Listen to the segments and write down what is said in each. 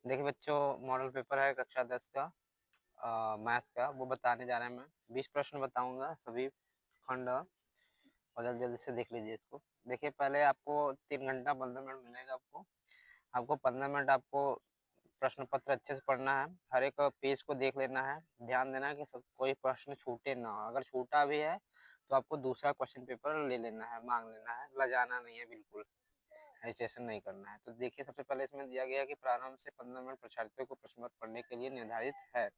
देखिए बच्चों, model paper है कक्षा 10 का मैथ्स का, वो बताने जा रहे हैं। मैं 20 प्रश्न बताऊंगा, सभी खंड, और जल्दी जल्दी से देख लीजिए इसको। देखिए, पहले आपको 3 घंटा 15 मिनट मिलेगा। आपको आपको 15 मिनट आपको प्रश्न पत्र अच्छे से पढ़ना है, हर एक पेज को देख लेना है, ध्यान देना है कि सब कोई प्रश्न छूटे ना। अगर छूटा भी है तो आपको दूसरा क्वेश्चन पेपर ले लेना है, मांग लेना है, लजाना नहीं है बिल्कुल, हेजिटेशन नहीं करना है। तो देखिए, सबसे पहले इसमें दिया गया है कि प्रारंभ से 15 मिनट परीक्षार्थियों को प्रश्न पत्र पढ़ने के लिए निर्धारित है।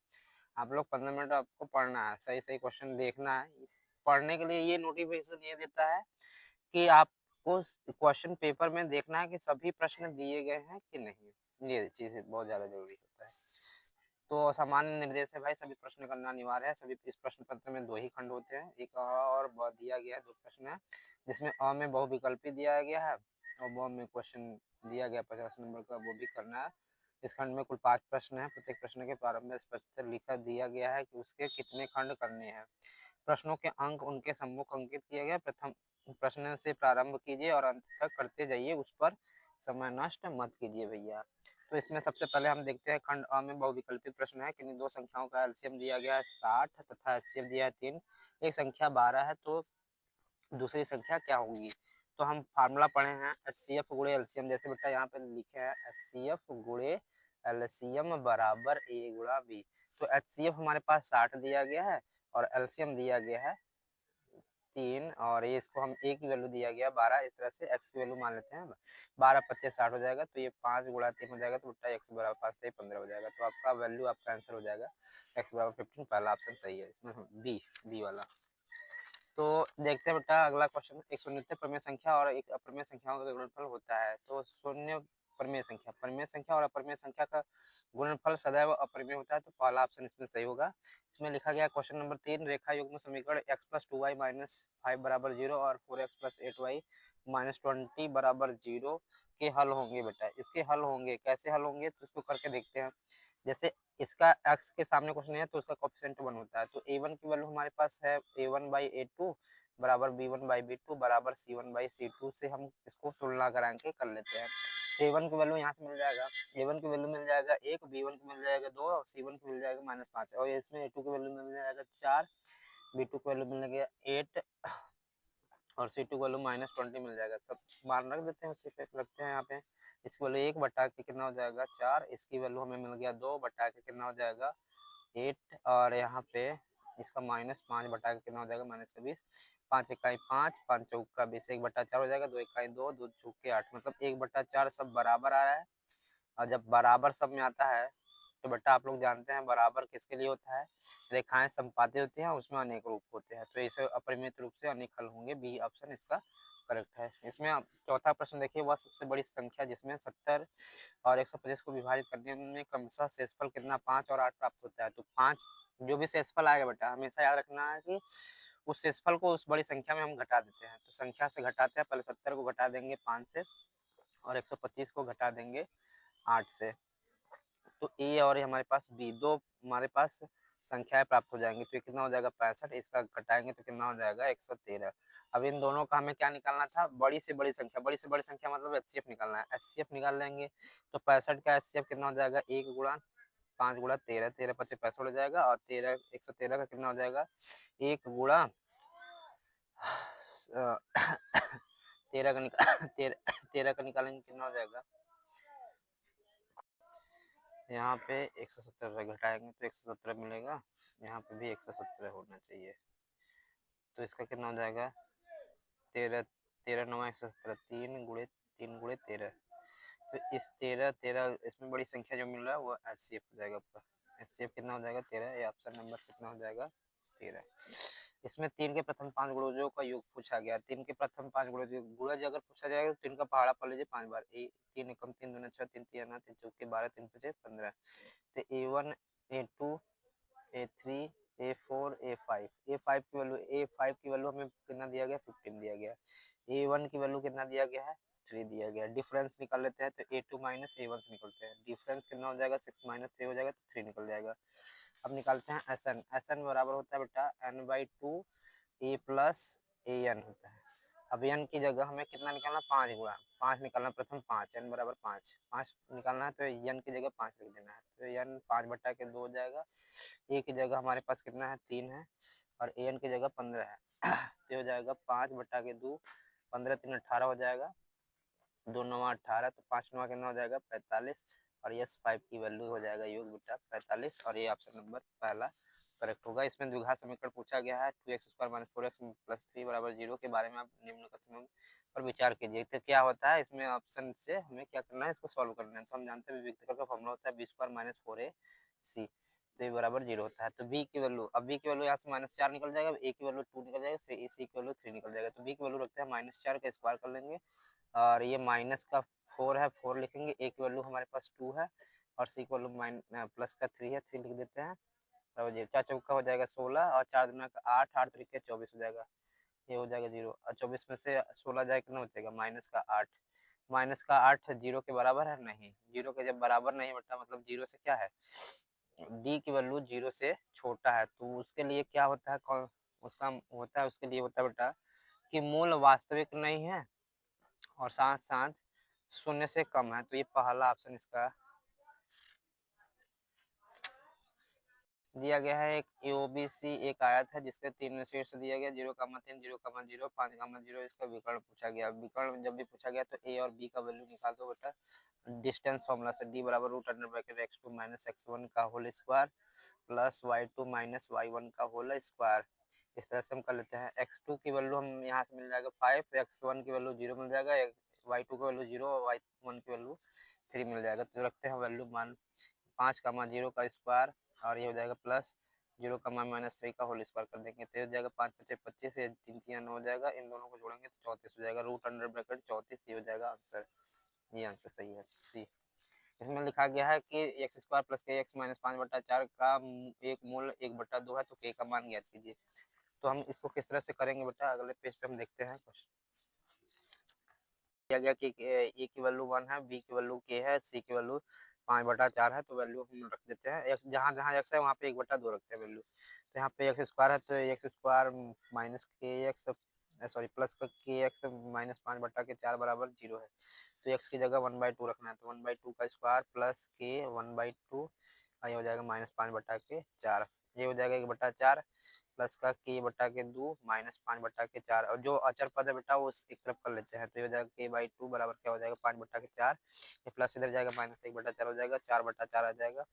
आप लोग 15 मिनट आपको पढ़ना है, सही सही क्वेश्चन देखना है। पढ़ने के लिए ये नोटिफिकेशन ये देता है कि आपको क्वेश्चन पेपर में देखना है कि सभी प्रश्न दिए गए हैं कि नहीं। ये चीज बहुत ज्यादा जरूरी होता है। तो सामान्य निर्देश है भाई, सभी प्रश्न करना अनिवार्य है। सभी इस प्रश्न पत्र में 2 ही खंड होते हैं, एक अ और ब दिया गया है, 2 प्रश्न है, जिसमें अ में बहुविकल्पी दिया गया है और ब में क्वेश्चन दिया गया 50 नंबर का, वो भी करना है। इस खंड में कुल 5 प्रश्न है। प्रत्येक प्रश्न के प्रारंभ में स्पष्ट लिखा दिया गया है कि उसके कितने खंड करने हैं। प्रश्नों के अंक उनके सम्मुख अंकित किए गए। प्रथम प्रश्न से प्रारंभ कीजिए और अंत तक करते जाइए, उस पर समय नष्ट मत कीजिए भैया। तो इसमें सबसे पहले हम देखते हैं खंड अ में बहुविकल्पी प्रश्न है। किन्हीं 2 संख्याओं का एलसीएम दिया गया है 60 तथा एचसीएफ दिया है 3। एक संख्या 12 है, तो दूसरी संख्या क्या होगी। तो हम फार्मूला पढ़े हैं एचसीएफ गुणे एलसीएम। जैसे बेटा यहाँ पे लिखे हैं एचसीएफ गुणे एलसीएम बराबर ए गुणा बी। तो एचसीएफ हमारे पास 60 दिया गया है और एलसीएम दिया गया है 3, और ये इसको हम ए की वैल्यू दिया गया 12। इस तरह से एक्स की वैल्यू मान लेते हैं। 12 25 60 हो जाएगा, तो ये 5 गुणा 3 हो जाएगा, तो बेटा एक्स बराबर 5 से 15 हो जाएगा। तो आपका वैल्यू, आपका आंसर हो जाएगा एक्स बराबर 15। पहला ऑप्शन सही है इसमें, बी वाला। तो देखते हैं बेटा अगला क्वेश्चन। एक शून्य प्रमेय संख्या और एक अप्रमेय संख्याओं का गुणनफल होता है। तो शून्य प्रमेय संख्या और अप्रमेय संख्या का गुणनफल सदैव अप्रमेय होता है। तो पहला ऑप्शन इसमें सही होगा। इसमें लिखा गया क्वेश्चन नंबर 3, रेखा युग्म समीकरण x प्लस 2y माइनस 5 बराबर 0 और 4x प्लस 8y माइनस 20 बराबर 0 के हल होंगे। बेटा इसके हल होंगे, कैसे हल होंगे, तो इसको करके देखते हैं। जैसे इसका x के सामने कुछ नहीं है, तो उसका कोफिशिएंट 1 होता है। तो a1 की वैल्यू हमारे पास है a1 बाई a2 बराबर b1 बाई b2 बराबर c1 बाई c2 से हम इसको तुलना करा के कर लेते हैं। a1 की वैल्यू यहाँ से मिल जाएगा, a1 की वैल्यू मिल जाएगा 1, b1 की मिल जाएगा 2 और c1 की मिल जाएगा -5, और इसमें a2 की वैल्यू मिल जाएगा 4, b2 की वैल्यू मिल जाएगा 8 और C2 की वैल्यू -20 मिल जाएगा। सब मान रख देते हैं, उसी पे रखते हैं यहाँ पे। इसकी वैल्यू 1 बटा के कितना हो जाएगा 4, इसकी वैल्यू हमें मिल गया 2 बटा के कितना हो जाएगा 8, और यहाँ पे इसका -5 बटा के कितना हो जाएगा -20। 5 इकाई 5, 5 चौका 20, 1 बटा 4 हो जाएगा, 2 इकाई 2, 2 चौके 8, मतलब 1 बटा 4 सब बराबर आ रहा है। और जब बराबर सब में आता है तो बेटा आप लोग जानते हैं बराबर किसके लिए होता है, रेखाएं संपादित होती हैं, उसमें अनेक रूप होते हैं। तो इसे अपरिमित रूप से अनेक हल होंगे, बी ऑप्शन इसका करेक्ट है। इसमें चौथा प्रश्न देखिए, वह सबसे बड़ी संख्या जिसमें 70 और 125 को विभाजित करने में क्रमशः शेषफल कितना 5 और 8 प्राप्त होता है। तो 5 जो भी शेषफल आएगा बेटा हमेशा याद रखना है कि उस शेषफल को उस बड़ी संख्या में हम घटा देते हैं। तो संख्या से घटाते हैं, पहले 70 को घटा देंगे 5 से और 125 को घटा देंगे 8 से। तो ए और हमारे पास बी, दो हमारे पास संख्याएं प्राप्त हो जाएंगी। तो ये कितना हो जाएगा 65, इसका घटाएंगे तो कितना हो जाएगा 113। अब इन दोनों का हमें क्या निकालना था, बड़ी से बड़ी संख्या। बड़ी से बड़ी संख्या मतलब एचसीएफ निकालना है, एचसीएफ निकाल लेंगे। तो 65 का एचसीएफ कितना हो जाएगा 1 गुणा 5 गुणा 13, 13 25 65 हो जाएगा, और 113 का कितना हो जाएगा 1 गुणा 13 का निकाल 13 का निकालेंगे कितना हो जाएगा, यहाँ पे 117 घटाएंगे तो 117 मिलेगा, यहाँ पे भी 117 होना चाहिए। तो इसका कितना हो जाएगा 13, 13 9 117, 3 गुणे 13। तो इस 13 इसमें बड़ी संख्या जो मिल रहा है वो एचसीएफ हो जाएगा आपका। एचसीएफ कितना हो जाएगा 13, ये ऑप्शन नंबर कितना हो जाएगा 13। इसमें 3 के प्रथम 5 गुणजों का योग पूछा गया। 3 के प्रथम 5 गुणज अगर पूछा जाएगा तो 3 का पहाड़ा पढ़ लीजिए 5 बार। 3 एकम 3 दूना 6, 3 तिया 9, 3 चौके 12, 3 पचे 15। तो A1 A2 A3 A4 A5, A5 की वैल्यू, A5 की वैल्यू हमें कितना दिया गया 15 दिया गया। A1 की वैल्यू कितना दिया गया है 3 दिया गया। डिफरेंस निकाल लेते हैं, तो A2 माइनस A1 से निकलते हैं। डिफरेंस कितना हो जाएगा 6 माइनस 3 हो जाएगा, तो 3 निकल जाएगा। अब निकालते हैं SN। SN बराबर होता है बेटा N/2 A प्लस AN होता है। अब n की जगह हमें कितना निकालना, 5 गुणा 5 निकालना, प्रथम 5 n बराबर 5 निकालना है, तो n की जगह 5 लिख देना है, तो n 5/2 हो जाएगा। a की जगह हमारे पास कितना है, 3 है, और an की जगह 15 है तो हो जाएगा 5/2, 15 3 18 हो जाएगा, 2 9 18, तो 5 9 कितना हो जाएगा, 45, और यस 5 की वैल्यू हो जाएगा योग बेटा 45, और ये ऑप्शन नंबर पहला करेक्ट होगा। इसमें द्विघात समीकरण पूछा गया है 2x² - 4x + 3 = 0 के बारे में आप निम्न पर विचार कीजिए। तो क्या होता है इसमें ऑप्शन से हमें क्या करना है, इसको सॉल्व करना है। तो हम जानते हैं विभक्तिकर का फॉर्मूला होता है b² - 4ac, तो ये बराबर 0 होता है। तो b की वैल्यू, अब b की वैल्यू यहाँ से -4 निकल जाएगा, a की वैल्यू 2 निकल जाएगा, c की वैल्यू 3 निकल जाएगा। तो b की वैल्यू रखते हैं -4 का स्क्वायर कर लेंगे, और ये माइनस का 4 है, 4 लिखेंगे, a की वैल्यू हमारे पास 2 है, और c की वैल्यू प्लस का 3 है, 3 लिख देते हैं, बराबर 4 चौका हो जाएगा 16, और 4 दूना का 8, 8 तरीके 24 हो जाएगा, ये हो जाएगा 0, और 24 में से 16 जाए कितना बचेगा, -8, -8 0 के बराबर है नहीं, 0 के जब बराबर नहीं बटा मतलब 0 से क्या है, डी की वैल्यू 0 से छोटा है, तो उसके लिए क्या होता है, उसका होता है, उसके लिए होता है बेटा कि मूल वास्तविक नहीं है और साथ साथ शून्य से कम है, तो ये पहला ऑप्शन इसका दिया गया है। एक OBC एक आयत है जिसके 3 शीर्ष दिया गया 0,3 0,0 5,0 इसका विकर्ण पूछा गया। विकर्ण जब भी पूछा गया तो a और b का वैल्यू निकाल दो बेटा डिस्टेंस फॉर्मूला से, d बराबर √(x2 - x1) का whole square plus y2 - y1 का होल स्क्वायर। इस तरह से हम कर लेते हैं। x2 की वैल्यू हम यहाँ से मिल जाएगा 5, x1 की वैल्यू 0 मिल जाएगा, y2 की वैल्यू 0 और y1 की वैल्यू 3 मिल जाएगा। तो रखते हैं वैल्यू मान 5,0 का स्क्वायर, और ये हो जाएगा प्लस 0,-3 का होल स्क्वायर कर देंगे, तो हो जाएगा 5 × 5 = 25, ये 3 × 9 हो जाएगा, इन दोनों को जोड़ेंगे तो 34 हो जाएगा, √34, ये हो जाएगा आंसर। ये आंसर सही है सी। इसमें लिखा गया है कि x² + kx - 5/4 का एक मूल 1/2 है, तो k का मान ज्ञात कीजिए। तो हम इसको किस तरह से करेंगे बेटा, अगले पेज पे हम देखते हैं। दिया गया कि a की वैल्यू 1 है, b की वैल्यू k है, c की वैल्यू 5/4 है, तो वैल्यू हम रख देते हैं, जहाँ जहाँ x है वहाँ पे 1/2 रखते हैं वैल्यू। तो यहाँ पे x² है तो x² minus kx sorry plus का kx -5/4 बराबर 0 है, तो x की जगह 1/2 रखना है, तो 1/2 का स्क्वायर प्लस k 1/2, ये हो जाएगा -5/4, ये हो जाएगा 1/4 प्लस का k/2 -5/4, और जो अचर पद है बेटा वो एक तरफ कर लेते हैं, तो ये हो जाएगा k/2 बराबर क्या हो जाएगा 5/4, ये प्लस इधर जाएगा -1/4 हो जाएगा, 4/4 आ जाएगा,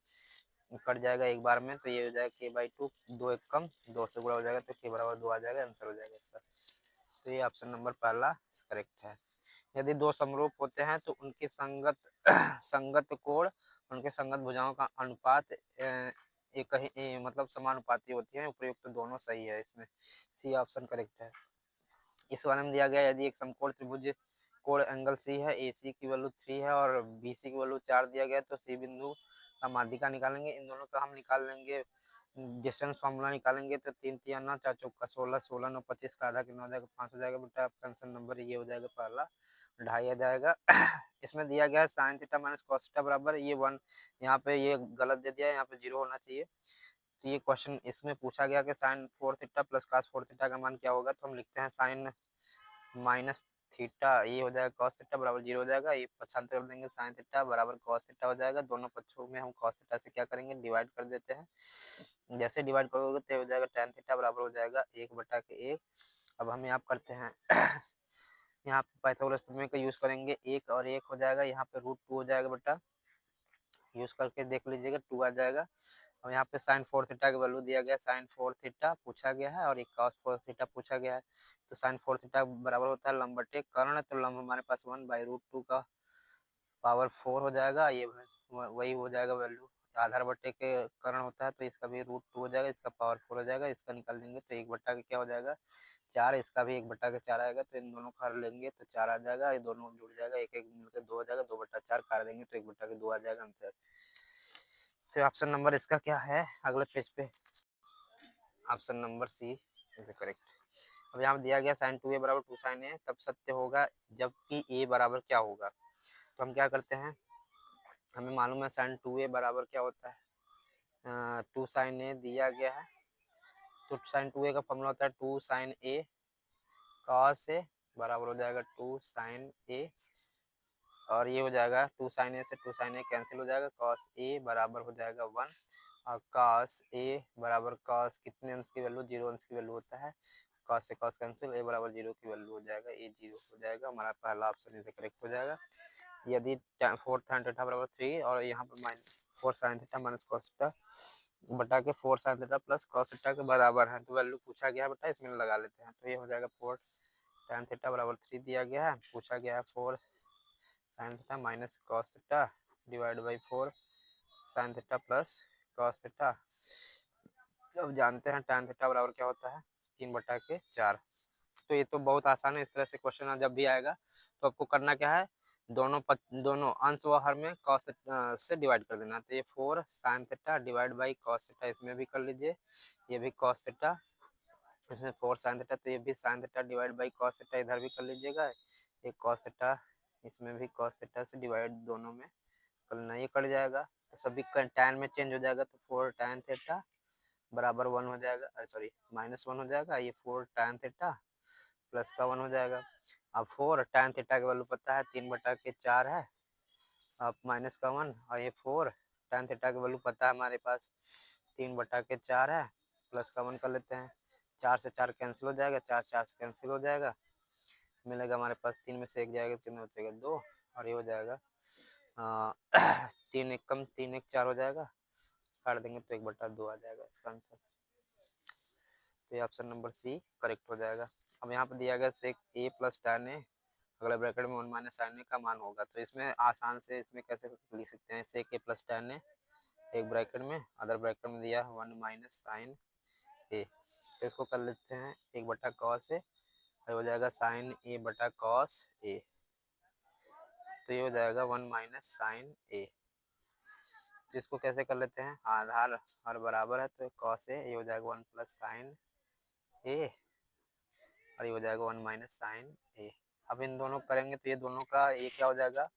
कट जाएगा एक बार में, तो ये हो जाएगा k/2, 2 एक कम 2 से गुणा हो जाएगा, तो k बराबर 2 आ जाएगा, आंसर हो जाएगा इसका। तो ये ऑप्शन नंबर पहला करेक्ट है। यदि दो समरूप होते हैं तो उनके संगत संगत कोण, उनके संगत भुजाओं का अनुपात एक ही मतलब समानुपाती होती है, उपयुक्त दोनों सही है, इसमें सी ऑप्शन करेक्ट है। इस वाले में दिया गया यदि एक समकोण त्रिभुज कोण एंगल सी है, AC की वैल्यू 3 है और BC की वैल्यू 4 दिया गया, तो C बिंदु का माध्यिका निकालेंगे। इन दोनों का हम निकाल लेंगे डिस्टेंस फॉर्मूला निकालेंगे, तो 3 3 9 4 चौका 16, 16 9 25 का आधा कितना हो जाएगा 5 हो जाएगा बेटा, आपका आंसर नंबर ये हो जाएगा पहला 2.5 आ जाएगा। इसमें दिया गया है sin theta minus cos theta बराबर ये 1, यहाँ पे ये गलत दे दिया है, यहाँ पे 0 होना चाहिए। तो ये क्वेश्चन इसमें पूछा गया कि sin 4 theta plus cos 4 theta का मान क्या होगा, तो हम लिखते हैं sin माइनस थीटा, ये हो जाएगा cos थीटा बराबर 0 हो जाएगा, ये पक्षांतर कर देंगे sin थीटा बराबर cos थीटा हो जाएगा, दोनों पक्षों में हम cos थीटा से क्या करेंगे डिवाइड कर देते हैं, जैसे डिवाइड करोगे तो हो जाएगा tan थीटा बराबर हो जाएगा 1/1। अब हम यहाँ करते हैं यहाँ पे पाइथागोरस प्रमेय का यूज करेंगे, 1 और 1 हो जाएगा, यहाँ पे √2 हो जाएगा बेटा, यूज करके देख लीजिएगा 2 आ जाएगा। और यहाँ पे sin 4 थीटा की वैल्यू दिया गया, sin 4 थीटा पूछा गया है और एक cos 4 थीटा पूछा गया है, तो sin 4 थीटा बराबर होता है लंब बटे कर्ण, तो लंब हमारे पास 1/√2 का पावर 4 हो जाएगा, ये वही हो जाएगा वैल्यू, आधार बटे के कर्ण होता है तो इसका भी √2 हो जाएगा, इसका पावर 4 हो जाएगा, इसका निकाल देंगे तो 1/के क्या हो जाएगा 4, इसका भी 1/4 आएगा, तो इन दोनों का लेंगे तो 4 आ जाएगा, ये दोनों जुड़ जाएगा, एक एक मिलकर 2 हो जाएगा, 2/4 काट देंगे तो 1/2 आ जाएगा आंसर। तो ऑप्शन नंबर इसका क्या है अगले पेज पे, ऑप्शन नंबर सी करेक्ट। अब यहाँ दिया गया sin 2a बराबर 2 sin a तब सत्य होगा जबकि a बराबर क्या होगा, तो हम क्या करते हैं, हमें मालूम है sin 2a बराबर क्या होता है 2 sin a दिया गया है, तो sin 2a का फॉर्मूला होता है 2 sin a cos a बराबर हो जाएगा 2 साइन ए, और ये हो जाएगा 2 साइन ए से 2 साइन ए कैंसिल हो जाएगा, कॉस ए बराबर हो जाएगा 1, और कॉस ए बराबर कॉस कितने अंश की वैल्यू, 0 अंश की वैल्यू होता है, कॉस से कॉस कैंसिल, ए बराबर 0 की वैल्यू हो जाएगा, ए 0 हो जाएगा, हमारा पहला ऑप्शन इसे करेक्ट हो जाएगा। यदि 4 साइन थीटा बराबर 3 और यहाँ पर minus 4 sine theta minus cos theta बटा के 4 sine theta plus cos theta के बराबर है, तो वैल्यू पूछा गया है बेटा, इसमें लगा लेते हैं, तो ये हो जाएगा 4 tan थीटा बराबर 3 दिया गया है, पूछा गया है 4 sine theta minus cos theta divide by 4 sine theta plus cos theta. अब जानते हैं tan थीटा बराबर क्या होता है, 3/4। तो ये तो बहुत आसान है, इस तरह से क्वेश्चन जब भी आएगा तो आपको करना क्या है, दोनों अंश व हर में कॉस से डिवाइड कर देना। तो ये 4 sine theta divide by cos theta, इसमें भी कर लीजिए, ये भी कॉस थीटा, इसमें 4 साइन थीटा, तो ये भी sine theta divide by cos theta, इधर भी कर लीजिएगा, ये कॉस थीटा, इसमें भी कॉस थीटा से डिवाइड दोनों में करना, ये कट जाएगा, तो सभी tan में चेंज हो जाएगा, तो 4 tan थीटा बराबर 1 हो जाएगा, सॉरी -1 हो जाएगा, ये 4 tan थीटा प्लस का 1 हो जाएगा। अब 4 tan थीटा की वैल्यू पता है 3/4 है, अब माइनस का 1, और ये 4 tan थीटा की वैल्यू पता है हमारे पास 3/4 है, प्लस का 1 कर लेते हैं, 4 से 4 कैंसिल हो जाएगा, 4 4 से कैंसिल हो जाएगा, मिलेगा हमारे पास 3 में से 1 जाएगा, 3 में बचेगा 2, और ये हो जाएगा 3 1 कम 3 1 4 हो जाएगा, काट देंगे तो 1/2 आ जाएगा इसका आंसर। तो ये ऑप्शन नंबर सी करेक्ट हो जाएगा। अब यहाँ पर दिया गया सेक ए प्लस tan ए, अगले ब्रैकेट में 1 माइनस साइन ए का मान होगा, तो इसमें आसान से इसमें कैसे लिख सकते हैं, सेक ए प्लस tan ए एक ब्रैकेट में, अदर ब्रैकेट में दिया 1 माइनस साइन ए, तो इसको कर लेते हैं 1/cos ए, और हो जाएगा साइन ए बटा कॉस ए, तो ये हो जाएगा 1 माइनस साइन ए। तो इसको कैसे कर लेते हैं, आधार हर बराबर है तो कॉस ए, ये हो जाएगा 1 प्लस साइन ए, और ये हो जाएगा 1 माइनस साइन ए। अब इन दोनों करेंगे तो ये दोनों का ये क्या हो जाएगा,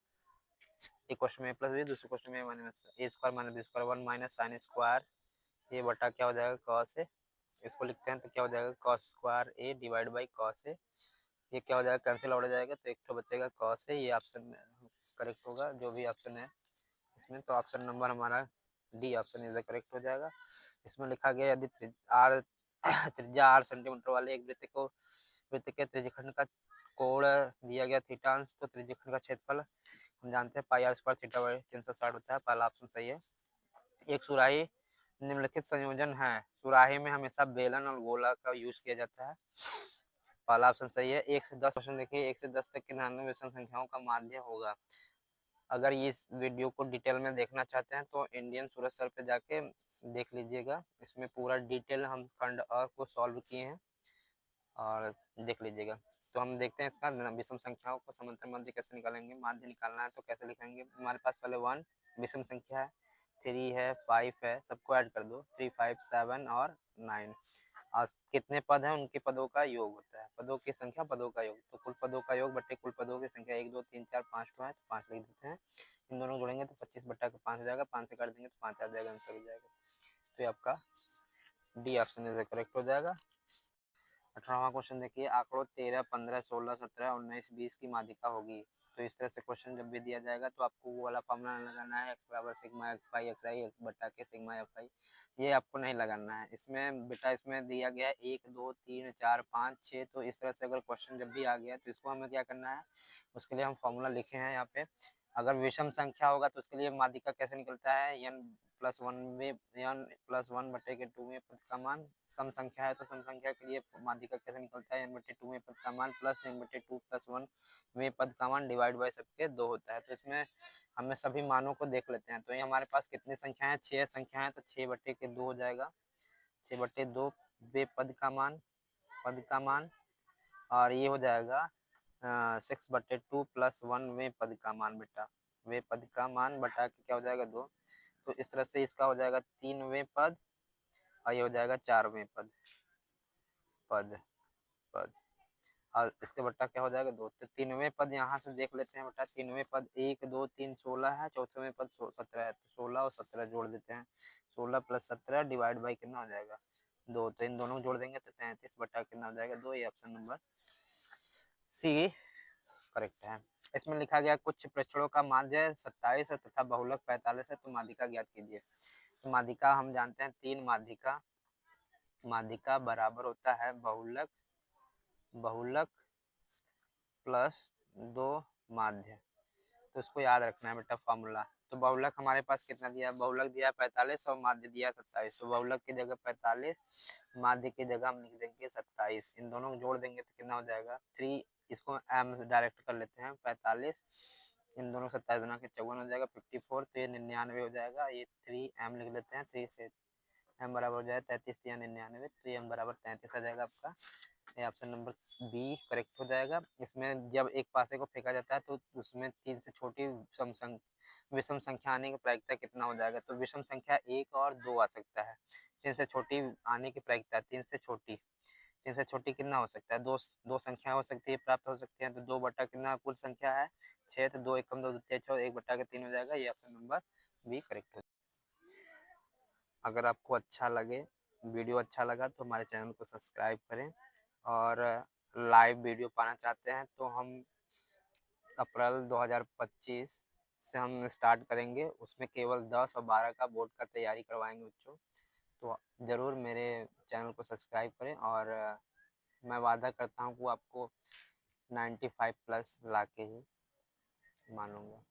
एक क्वेश्चन में प्लस बी, दूसरे क्वेश्चन में minus a square minus b square, 1 minus sine square a बटा क्या हो जाएगा कॉस ए, इसको लिखते हैं तो क्या हो जाएगा cos square a divide by cos a, ये क्या हो जाएगा कैंसिल आउट हो जाएगा, तो एक तो बचेगा कॉस ए, ये ऑप्शन करेक्ट होगा जो भी ऑप्शन है इसमें, तो ऑप्शन नंबर हमारा डी ऑप्शन इज करेक्ट हो जाएगा। इसमें लिखा गया यदि त्रिज्या 8 सेंटीमीटर वाले एक वृत्त के त्रिज्यखंड का कोण दिया गया थीटांश, तो त्रिज्यखंड का क्षेत्रफल हम जानते हैं पाई आर स्क्वायर थीटा बाई 360 होता है, पहला ऑप्शन सही है। एक सुराही निम्नलिखित संयोजन है, सुराही में हमेशा बेलन और गोला का यूज किया जाता है, पहला ऑप्शन सही है। 1 से 10 क्वेश्चन देखिए, 1 से 10 तक की 99 विषम संख्याओं का माध्य होगा। अगर इस वीडियो को डिटेल में देखना चाहते हैं तो इंडियन सूरज सर पे जाके देख लीजिएगा, इसमें पूरा डिटेल हम खंड अ को सॉल्व किए हैं और देख लीजिएगा। तो हम देखते हैं इसका विषम संख्याओं को समांतर माध्य कैसे निकालेंगे, माध्य निकालना है तो कैसे लिखेंगे, हमारे पास पहले 1 विषम संख्या है, 3 है, 5 है, सबको ऐड कर दो, 3 5 7 और 9, और कितने पद हैं उनके पदों का योग होता है, पदों की संख्या पदों का योग, तो कुल पदों का योग बटे कुल पदों की संख्या 1 2 3 4 5 तो है, तो 5 लिख देते हैं, इन दोनों जोड़ेंगे तो 25/5 हो जाएगा, 5 से काट देंगे तो 5 आ जाएगा, आंसर हो जाएगा। तो ये आपका डी ऑप्शन इज करेक्ट हो जाएगा। 18वां क्वेश्चन देखिए, आंकड़ों 13 15 16 17 19 20 की माध्यिका होगी, तो इस तरह से क्वेश्चन जब भी दिया जाएगा तो आपको वो वाला फॉर्मूला लगाना है, x बराबर सिग्मा एफ आई एक्स आई बटा के सिग्मा एफ आई, ये आपको नहीं लगाना है इसमें बेटा, इसमें दिया गया है 1 2 3 4 5 6, तो इस तरह से अगर क्वेश्चन जब भी आ गया तो इसको हमें क्या करना है, उसके लिए हम फॉर्मूला लिखे हैं यहाँ पे। अगर विषम संख्या होगा तो उसके लिए माध्यिका कैसे निकलता है, n+1 बटे के 2 में पद का मान, सम संख्या है तो सम संख्या के लिए माध्यिका कैसे निकलता है, n/2 में पद का मान प्लस n/2 + 1 में पद का मान डिवाइड बाय सबके 2 होता है। तो इसमें हमें सभी मानों को देख लेते हैं, तो ये हमारे पास कितनी संख्या है, 6 संख्या है, तो 6/2 हो जाएगा, 6/2 वे पद का मान, और ये हो जाएगा 6/2 + 1 वे पद का मान, बेटा वे पद का मान बटा के क्या हो जाएगा 2, तो इस तरह से इसका हो जाएगा 3वें पद, और ये हो जाएगा 4वें पद पद और इसके बट्टा क्या हो जाएगा 2, तो 3वें पद यहाँ से देख लेते हैं बेटा, 3वें पद 1 2 3 16 है, 4वें पद 17 है, तो 16 और 17 जोड़ देते हैं, 16 + 17 डिवाइड बाई कितना हो जाएगा 2, तो इन दोनों जोड़ देंगे तो 33 बटा कितना हो जाएगा 2, ये ऑप्शन नंबर सी करेक्ट है। इसमें लिखा गया कुछ प्रेक्षणों का माध्य 27 है तथा बहुलक 45 है, तो माध्यिका ज्ञात कीजिए। तो माध्यिका हम जानते हैं 3 माध्यिका बराबर होता है बहुलक प्लस 2 माध्य। तो इसको याद रखना है बेटा फॉर्मूला। तो बहुलक हमारे पास कितना दिया है, बहुलक दिया है 45 और माध्य दिया है 27। तो बहुलक की जगह 45, माध्य की जगह हम लिख देंगे 27। इन दोनों को जोड़ देंगे तो कितना हो जाएगा 3, इसको एम से डायरेक्ट कर लेते हैं 45, इन दोनों 27 गुना के 54 हो जाएगा 54, तो ये 99 हो जाएगा। ये 3 एम लिख लेते हैं, 3 से एम बराबर हो जाएगा 33 या 99, तो ये एम बराबर 33 आ जाएगा आपका। ये ऑप्शन नंबर बी करेक्ट हो जाएगा। इसमें जब एक पासे को फेंका जाता है तो उसमें 3 से छोटी विषम संख्या आने की प्रायिकता कितना हो जाएगा, तो विषम संख्या 1 और 2 आ सकता है। 3 से छोटी आने की प्रायिकता 3 से छोटी कितना हो सकता है, दो संख्या हो सकती है, प्राप्त हो सकती है। तो 2 बटा कितना कुल संख्या है 6, तो 2 एकम 2 द्वितीय 6, 1 बटा के 3 हो जाएगा। ये ऑप्शन नंबर बी करेक्ट हो। अगर आपको अच्छा लगे, वीडियो अच्छा लगा तो हमारे चैनल को सब्सक्राइब करें, और लाइव वीडियो पाना चाहते हैं तो हम अप्रैल 2025 से हम स्टार्ट करेंगे। उसमें केवल 10 और 12 का बोर्ड का तैयारी करवाएंगे बच्चों। तो ज़रूर मेरे चैनल को सब्सक्राइब करें, और मैं वादा करता हूँ कि आपको 95 प्लस ला के ही मानूंगा।